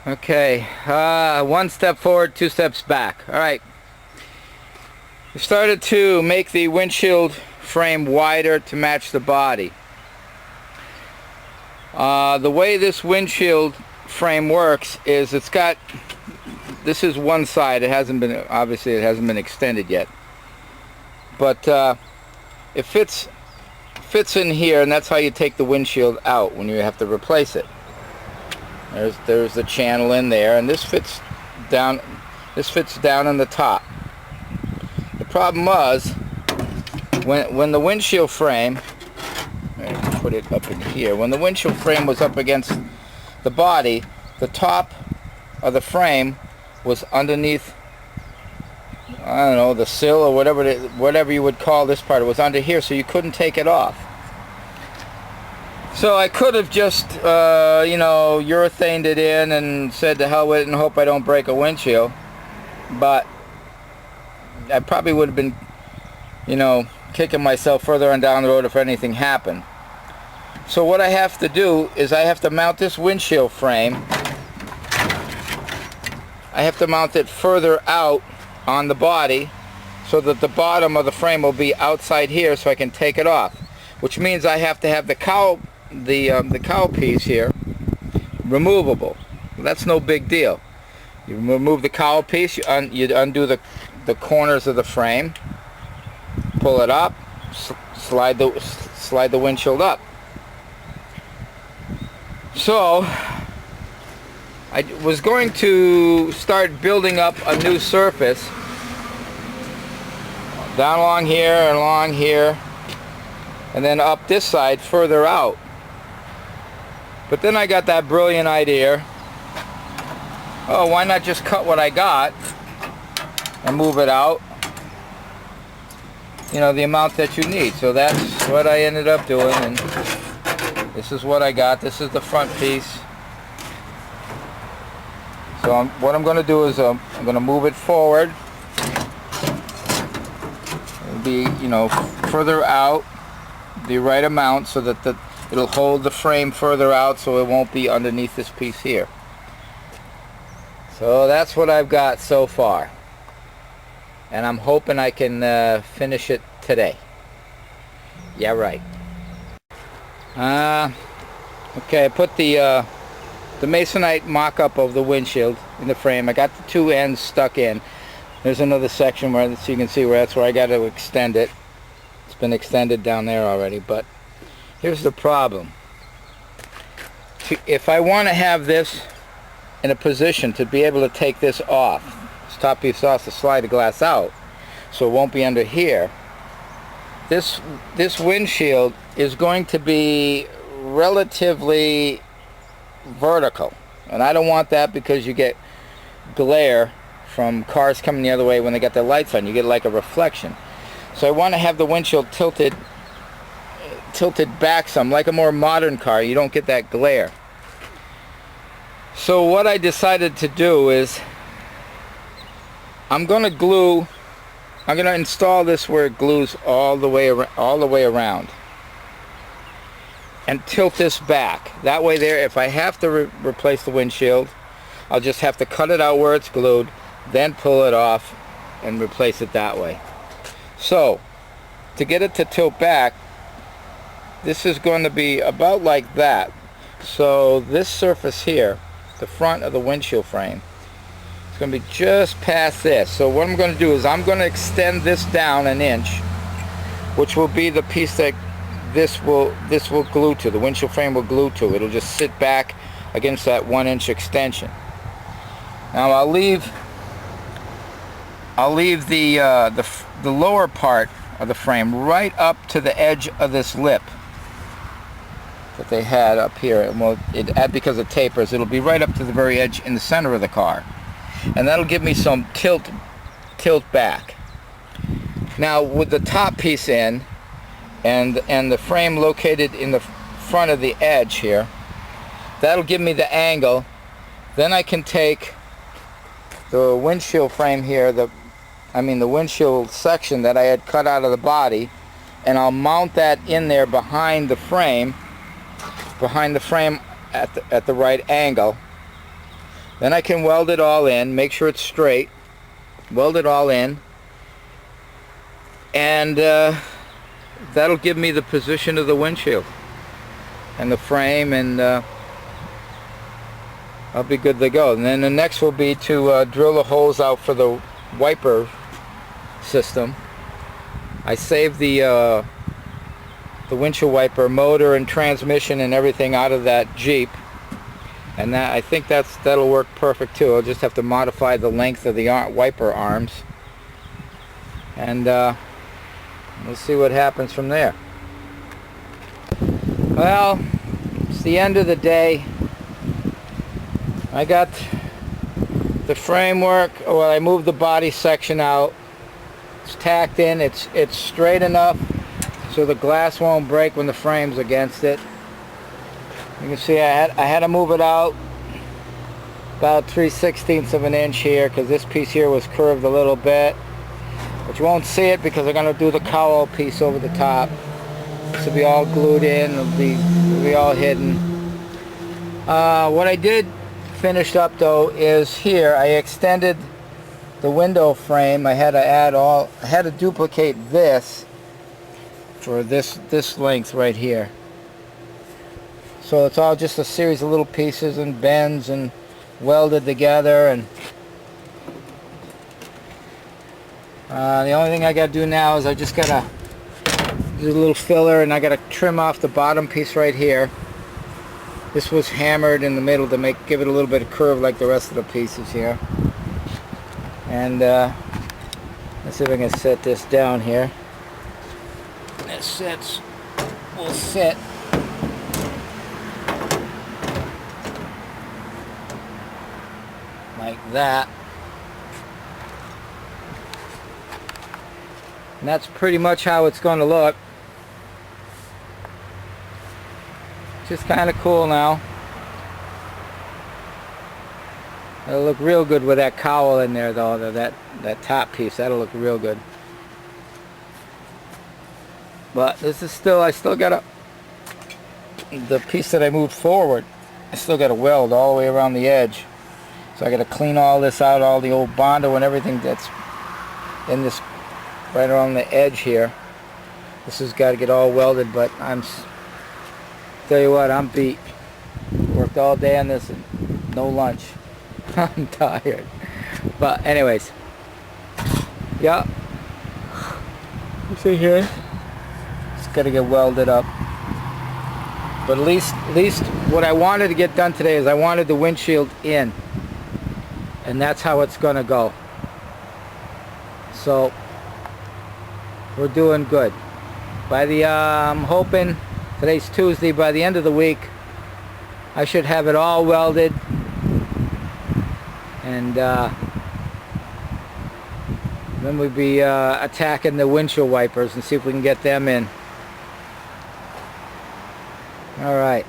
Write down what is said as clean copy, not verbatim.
Okay, one step forward, two steps back. All right. We started to make the windshield frame wider to match the body. The way this windshield frame works is this is one side. It hasn't been, obviously it hasn't been extended yet. But it fits in here, and that's how you take the windshield out when you have to replace it. There's the channel in there, and this fits down in the top. The problem was when the windshield frame, put it up in here, when the windshield frame was up against the body, the top of the frame was underneath, I don't know, the sill or whatever you would call this part. It was under here, so you couldn't take it off. So I could have just, urethaned it in and said to hell with it and hope I don't break a windshield. But I probably would have been, kicking myself further on down the road if anything happened. So what I have to do is I have to mount this windshield frame. I have to mount it further out on the body so that the bottom of the frame will be outside here so I can take it off. Which means I have to have the cowl piece here removable. That's no big deal. You remove the cowl piece, you undo the corners of the frame, pull it up, slide the windshield up. So I was going to start building up a new surface down along here, and then up this side further out. But then I got that brilliant idea, oh, why not just cut what I got and move it out, the amount that you need. So that's what I ended up doing, and this is what I got. This is the front piece. So what I'm going to do is I'm going to move it forward. It'll be, further out the right amount so that it'll hold the frame further out so it won't be underneath this piece here. So that's what I've got so far, and I'm hoping I can finish it today. Yeah, right. Okay, I put the masonite mock-up of the windshield in the frame. I got the two ends stuck in. There's another section where, so you can see that's where I got to extend it. It's been extended down there already, but here's the problem. If I want to have this in a position to be able to take this off, this top piece off, to slide the glass out so it won't be under here, this windshield is going to be relatively vertical, and I don't want that because you get glare from cars coming the other way when they got their lights on. You get like a reflection. So I want to have the windshield tilted back some, like a more modern car. You don't get that glare. So what I decided to do is I'm going to install this where it glues all the way around, and tilt this back. That way there, if I have to replace the windshield, I'll just have to cut it out where it's glued, then pull it off and replace it that way. So to get it to tilt back, this is going to be about like that. So this surface here, the front of the windshield frame, it's going to be just past this. So what I'm going to do is I'm going to extend this down an inch, which will be the piece that this will glue to. The windshield frame will glue to. It'll just sit back against that 1-inch extension. Now I'll leave the lower part of the frame right up to the edge of this lip that they had up here. Well, because it tapers, it'll be right up to the very edge in the center of the car, and that'll give me some tilt back. Now with the top piece in and the frame located in the front of the edge here, that'll give me the angle. Then I can take the windshield frame here, the windshield section that I had cut out of the body, and I'll mount that in there behind the frame at the right angle, Then I can weld it all in, make sure it's straight, weld it all in, and that'll give me the position of the windshield and the frame, and I'll be good to go. And then the next will be to drill the holes out for the wiper system. I saved the windshield wiper motor and transmission and everything out of that Jeep, and I think that'll work perfect too. I'll just have to modify the length of the wiper arms, and we'll see what happens from there. Well, it's the end of the day. I got the framework, well, I moved the body section out. It's tacked in, it's straight enough so the glass won't break when the frame's against it. You can see I had to move it out about 3/16 of an inch here, because this piece here was curved a little bit. But you won't see it because I'm going to do the cowl piece over the top. This will be all glued in, it'll be all hidden. What I did finish up though is here I extended the window frame. I had to duplicate this for this length right here. So it's all just a series of little pieces and bends and welded together, and the only thing I got to do now is I just got to do a little filler, and I got to trim off the bottom piece right here. This was hammered in the middle to give it a little bit of curve like the rest of the pieces here. And let's see if I can set this down here. This will sit. Like that. And that's pretty much how it's going to look. Just kind of cool now. It'll look real good with that cowl in there though, that top piece. That'll look real good. But this is I still got the piece that I moved forward, I still got to weld all the way around the edge. So I got to clean all this out, all the old Bondo and everything that's in this right around the edge here. This has got to get all welded, but tell you what, I'm beat. Worked all day on this and no lunch. I'm tired. But anyways, yeah. You see here? It's got to get welded up. But at least what I wanted to get done today is I wanted the windshield in. And that's how it's going to go. So we're doing good. I'm hoping, today's Tuesday, by the end of the week I should have it all welded, and then we'll be attacking the windshield wipers and see if we can get them in. Alright.